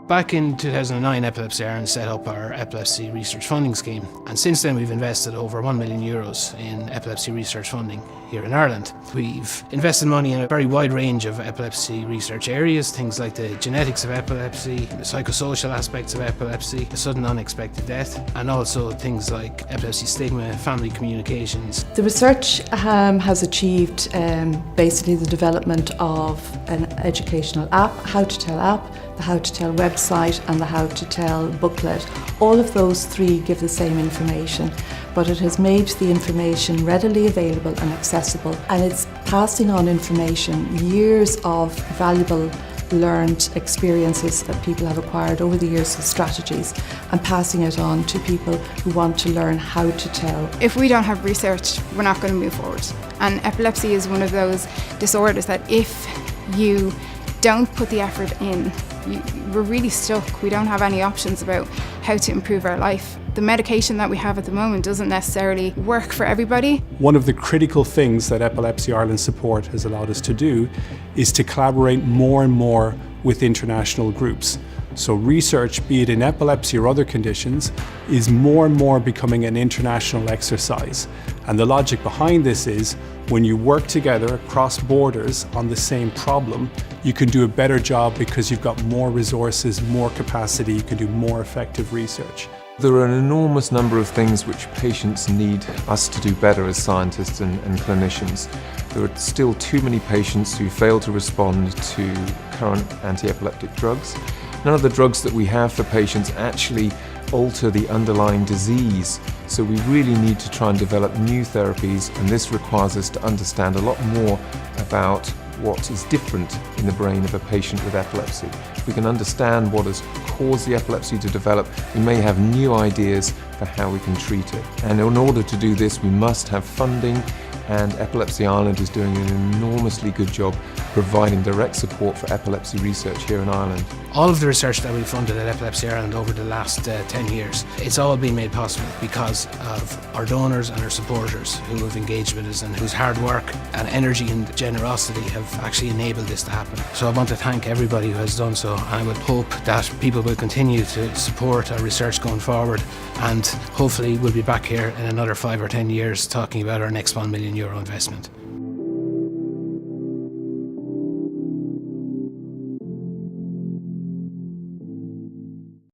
Back in 2009, Epilepsy Ireland set up our Epilepsy Research Funding Scheme, and since then we've invested over €1 million in epilepsy research funding here in Ireland. We've invested money in a very wide range of epilepsy research areas, things like the genetics of epilepsy, the psychosocial aspects of epilepsy, sudden unexpected death, and also things like epilepsy stigma, family communications. The research has achieved basically the development of an educational app, How to Tell app, the How to Tell website and the How to Tell booklet. All of those three give the same information, but it has made the information readily available and accessible, and it's passing on information, years of valuable learned experiences that people have acquired over the years of strategies, and passing it on to people who want to learn how to tell. If we don't have research, we're not going to move forward. And epilepsy is one of those disorders that if you don't put the effort in, we're really stuck. We don't have any options about how to improve our life. The medication that we have at the moment doesn't necessarily work for everybody. One of the critical things that Epilepsy Ireland support has allowed us to do is to collaborate more and more with international groups. So research, be it in epilepsy or other conditions, is more and more becoming an international exercise. And the logic behind this is when you work together across borders on the same problem, you can do a better job because you've got more resources, more capacity, you can do more effective research. There are an enormous number of things which patients need us to do better as scientists and clinicians. There are still too many patients who fail to respond to current anti-epileptic drugs. None of the drugs that we have for patients actually alter the underlying disease, so we really need to try and develop new therapies, and this requires us to understand a lot more about what is different in the brain of a patient with epilepsy. If we can understand what has caused the epilepsy to develop, we may have new ideas for how we can treat it. And in order to do this, we must have funding, and Epilepsy Ireland is doing an enormously good job providing direct support for epilepsy research here in Ireland. All of the research that we've funded at Epilepsy Ireland over the last 10 years, it's all been made possible because of our donors and our supporters who have engaged with us and whose hard work and energy and generosity have actually enabled this to happen. So I want to thank everybody who has done so, and I would hope that people will continue to support our research going forward, and hopefully we'll be back here in another 5 or 10 years talking about our next €1 million investment.